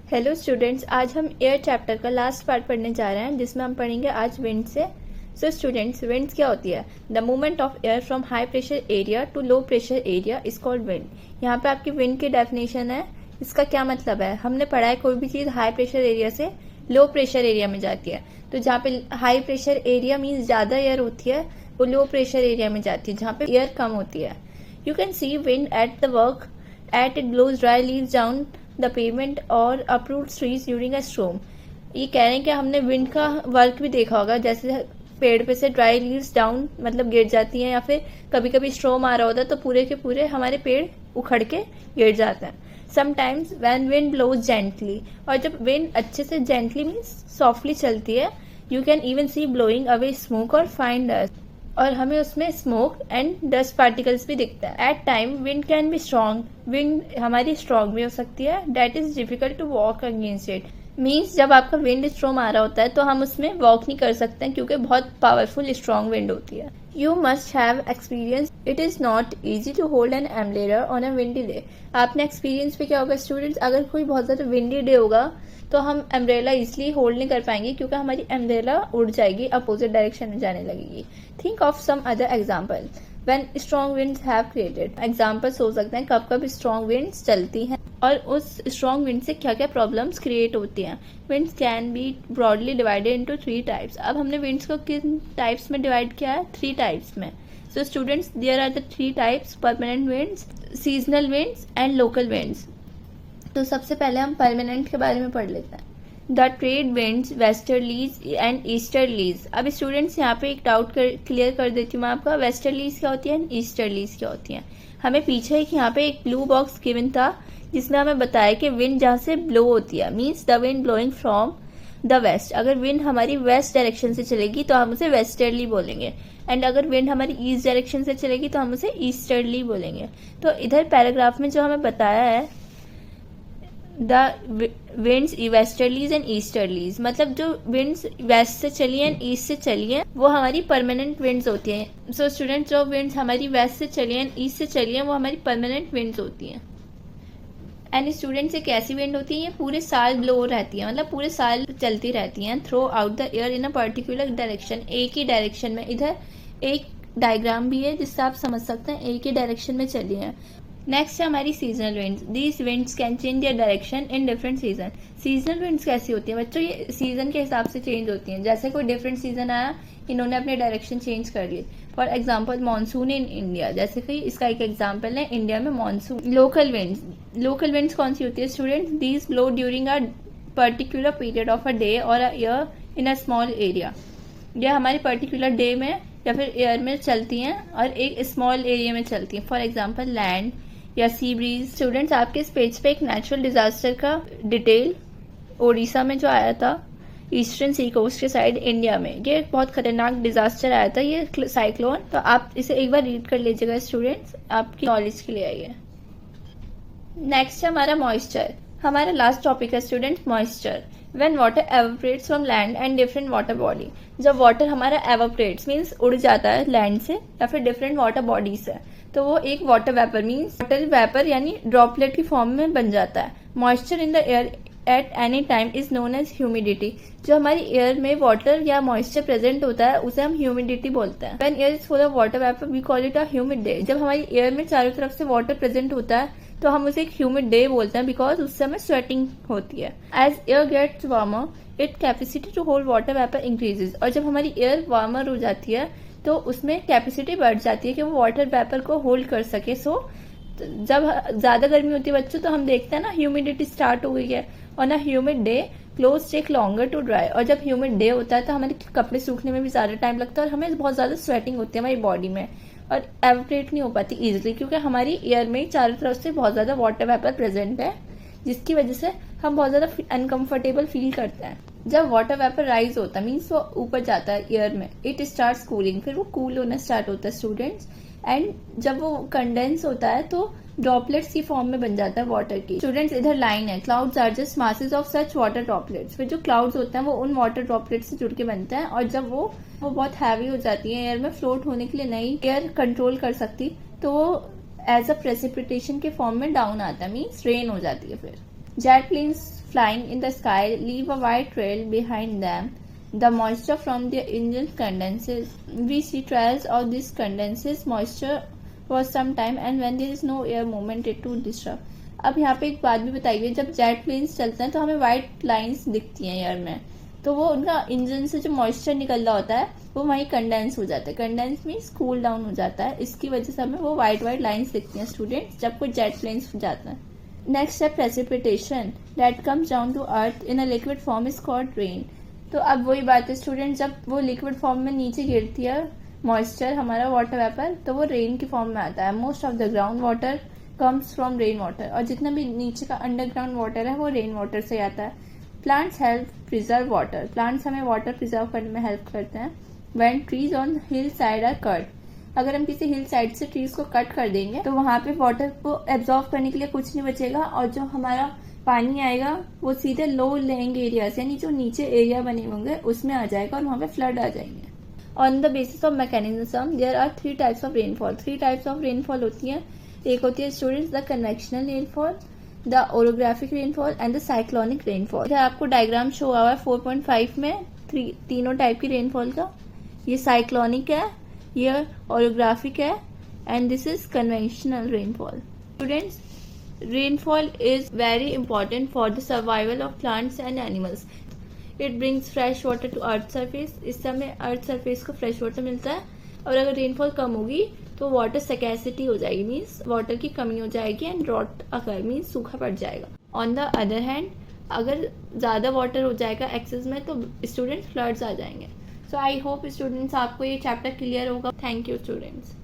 Hello students, आज हम air chapter का लास्ट पार्ट पढ़ने जा रहे हैं जिसमें हम पढ़ेंगे आज विंड से। सो स्टूडेंट्स, विंड्स क्या होती है? The movement of air from high pressure area to low pressure area is called wind. यहाँ पे आपकी विंड की डेफिनेशन है। इसका क्या मतलब है? हमने पढ़ा है कोई भी चीज़ हाई प्रेशर एरिया से लो प्रेशर एरिया में जाती है। तो जहाँ पे हाई प्रेशर एरिया मीन्स ज़्यादा एयर होती है, वो लो प्रेशर एरिया में जाती है जहाँ पे एयर कम होती है। You can see wind at the work at it blows dry leaves down the payment और approved trees during a storm. ये कह रहे हैं कि हमने विंड का वर्क भी देखा होगा, जैसे पेड़ पे से ड्राई लीव्स डाउन मतलब गिर जाती हैं, या फिर कभी कभी स्टॉर्म आ रहा होता है तो पूरे के पूरे हमारे पेड़ उखड़ के गिर जाते हैं। Sometimes when wind blows gently, और जब विंड अच्छे से जेंटली मीन्स सॉफ्टली चलती है, you can even see blowing away smoke और फाइन डस्ट, और हमें उसमें स्मोक एंड डस्ट पार्टिकल्स भी दिखता है। At time wind can be strong, wind हमारी स्ट्रॉन्ग भी हो सकती है। That is difficult to walk against it, means जब आपका विंड स्ट्रॉन्ग आ रहा होता है तो हम उसमें वॉक नहीं कर सकते हैं क्योंकि बहुत पावरफुल स्ट्रॉन्ग विंड होती है। You must have experience it is not easy to hold an umbrella on a windy day. आपने एक्सपीरियंस पे क्या होगा स्टूडेंट्स, अगर कोई बहुत ज़्यादा विंडी डे होगा तो हम अम्ब्रेला इसलिए होल्ड नहीं कर पाएंगे क्योंकि हमारी अम्ब्रेला उड़ जाएगी, अपोजिट डायरेक्शन में जाने लगेगी। Think of some other example when strong winds have created. Examples हो सकते हैं कब कब स्ट्रॉन्ग विंड्स चलती हैं और उस स्ट्रॉन्ग विंड से क्या क्या प्रॉब्लम्स क्रिएट होती हैं। Winds can be broadly divided into 3 types. अब हमने विंड्स को किन टाइप्स में डिवाइड किया है? 3 टाइप्स में। So students, there are the 3 types: permanent winds, seasonal winds and local winds. तो सबसे पहले हम परमानेंट के बारे में पढ़ लेते हैं। The trade winds, westerlies and easterlies. अब स्टूडेंट्स यहाँ पे एक डाउट क्लियर कर देती हूँ मैं आपका, वेस्टर्लीज क्या होती है एंड ईस्टर्लीज क्या होती है। हमें पीछे यहाँ पे एक ब्लू बॉक्स गिवन था जिसमें हमें बताया कि विंड जहाँ से ब्लो होती है means the wind blowing from the west. अगर विंड हमारी वेस्ट डायरेक्शन से चलेगी तो हम उसे वेस्टर्ली बोलेंगे, एंड अगर विंड हमारी ईस्ट डायरेक्शन से चलेगी तो हम उसे ईस्टर्ली बोलेंगे। तो इधर पैराग्राफ में जो हमें बताया है the winds westerlies and easterlies, मतलब जो विंड्स वेस्ट से चली हैं ईस्ट से चली हैं वो हमारी परमानेंट विंड्स होती हैं। सो स्टूडेंट, जो विंड्स हमारी वेस्ट से चली हैं ईस्ट से चली हैं वो हमारी परमानेंट विंड्स होती हैं। एंड स्टूडेंट्स, एक ऐसी विंड होती है ये पूरे साल ब्लो रहती है, मतलब पूरे साल चलती रहती हैं through out the air in a particular direction, एक ही डायरेक्शन में। इधर एक डायग्राम भी है जिससे आप समझ सकते हैं एक ही डायरेक्शन में चली है। नेक्स्ट है हमारी seasonal winds. These winds can change their direction in different season. Seasonal winds कैसी होती हैं बच्चों? ये सीजन के हिसाब से चेंज होती हैं, जैसे कोई डिफरेंट सीजन आया इन्होंने अपने डायरेक्शन चेंज कर ली। For example monsoon in India, जैसे कि इसका एक एग्जाम्पल है इंडिया में monsoon. Local winds, local winds कौन सी होती है students? These blow during a particular period of a day और a year in a small area. यह हमारे पर्टिकुलर डे में या फिर ईयर में चलती हैं और एक स्मॉल एरिया में चलती हैं। फॉर एग्जाम्पल लैंड या सी ब्रीज। स्टूडेंट्स, आपके इस पेज पे एक नेचुरल डिजास्टर का डिटेल ओडिशा में जो आया था ईस्टर्न सी कोस्ट के साइड इंडिया में, ये एक बहुत खतरनाक डिजास्टर आया था, ये साइक्लोन। तो आप इसे एक बार रीड कर लीजिएगा स्टूडेंट्स, आपकी नॉलेज के लिए आइए। नेक्स्ट है हमारा मॉइस्चर। हमारा लास्ट टॉपिक है student moisture. When water evaporates from land and different water body. जब वाटर हमारा एवोपरेट्स मीन्स उड़ जाता है लैंड से या फिर डिफरेंट वाटर बॉडी से, तो वो एक water vapour means water vapour यानी ड्रॉपलेट की फॉर्म में बन जाता है। Moisture in the air at any time is known as humidity. जो हमारी एयर में वाटर या मॉइस्चर प्रेजेंट होता है उसे हम ह्यूमिडिटी बोलते हैं। When air is full of water vapour we call it a humid day. जब हमारी एयर में चारों तरफ से वाटर प्रेजेंट होता है तो हम उसे एक ह्यूमिड डे बोलते हैं, बिकॉज उससे हमें स्वेटिंग होती है। As air gets warmer it capacity to hold water vapour increases. और जब हमारी एयर वार्मर हो जाती है तो उसमें कैपेसिटी बढ़ जाती है कि वो वाटर वेपर को होल्ड कर सके। सो जब ज़्यादा गर्मी होती है बच्चों तो हम देखते हैं ना ह्यूमिडिटी स्टार्ट हो गई है, और ना humid day cloth take longer to dry. और जब ह्यूमिड डे होता है तो हमारे कपड़े सूखने में भी ज़्यादा टाइम लगता है और हमें बहुत ज़्यादा स्वेटिंग होती है हमारी बॉडी में, और एवोपरेट नहीं हो पाती ईजिली क्योंकि हमारी एयर में चारों तरफ से बहुत ज़्यादा वाटर वेपर प्रेजेंट है, जिसकी वजह से हम बहुत ज़्यादा अनकंफर्टेबल फील करते हैं। जब वाटर वेपर राइज होता है मीन्स वो ऊपर जाता है एयर में, इट स्टार्ट्स कूलिंग, फिर वो कूल होना स्टार्ट होता है स्टूडेंट्स। एंड जब वो कंडेंस होता है तो ड्रॉपलेट्स की फॉर्म में बन जाता है वाटर की। स्टूडेंट्स, इधर लाइन है, clouds are just masses of such water droplets. फिर जो क्लाउड्स होते हैं वो उन वाटर ड्रॉपलेट्स से जुड़ के बनते हैं, और जब वो बहुत हैवी हो जाती है एयर में, फ्लोट होने के लिए नहीं एयर कंट्रोल कर सकती, तो वो एज अ प्रेसिपिटेशन के फॉर्म में डाउन आता है मीन्स रेन हो जाती है। फिर jet planes flying in the sky leave a white trail behind them. The moisture from their engine condenses. We see trails of this condenses moisture for some time and when there is no air movement it to disrupt. अब यहाँ पे एक बात भी बताई गई, जब jet planes चलते हैं तो हमें वाइट लाइंस दिखती हैं एयर में, तो वो उनका इंजन से जो मॉइस्चर निकल रहा होता है वो वहीं कंडेंस हो जाता है. कंडेंस मीन्स कूल डाउन हो जाता है, इसकी वजह से हमें वो वाइट लाइंस दिखती हैं स्टूडेंट्स जब कोई जेट प्लेन्स जाता है. नेक्स्ट है precipitation that comes down to earth in a liquid form is called rain. तो अब वही बात है स्टूडेंट, जब वो लिक्विड फॉर्म में नीचे गिरती है मॉइस्चर हमारा वाटर वेपर तो वो रेन की फॉर्म में आता है. Most of the ground water comes from rain water, और जितना भी नीचे का अंडरग्राउंड वाटर है वो रेन वाटर से आता है. Plants help preserve water. Plants हमें वाटर प्रिजर्व करने में हेल्प करते हैं. When trees on hill side are cut, अगर हम किसी हिल साइड से ट्रीज को कट कर देंगे तो वहां पे वाटर को एब्जॉर्व करने के लिए कुछ नहीं बचेगा, और जो हमारा पानी आएगा वो सीधे लो लेइंग एरियाज यानी जो नीचे एरिया बने होंगे उसमें आ जाएगा और वहां पे फ्लड आ जाएंगे. On the basis of mechanism there are 3 types of rainfall. 3 types of rainfall होती है. एक होती है students the convectional rainfall, the orographic rainfall and the cyclonic rainfall. आपको डायग्राम शो हुआ है 4.5 में तीनों टाइप की रेनफॉल का. ये साइक्लोनिक है, ये ओरोग्राफिक है and this is conventional rainfall. Students, rainfall is very important for the survival of plants and animals. It brings fresh water to earth surface. इससे हमें अर्थ सरफेस को फ्रेश वाटर मिलता है, और अगर रेनफॉल कम होगी तो वाटर स्कैर्सिटी हो जाएगी, मीन्स वाटर की कमी हो जाएगी एंड ड्रॉट अकर मीन्स सूखा पड़ जाएगा. ऑन द अदर हैंड अगर ज़्यादा वाटर हो जाएगा एक्सेस में तो स्टूडेंट्स फ्लड्स आ जाएंगे. सो आई होप स्टूडेंट्स आपको ये चैप्टर क्लियर होगा. Thank you students.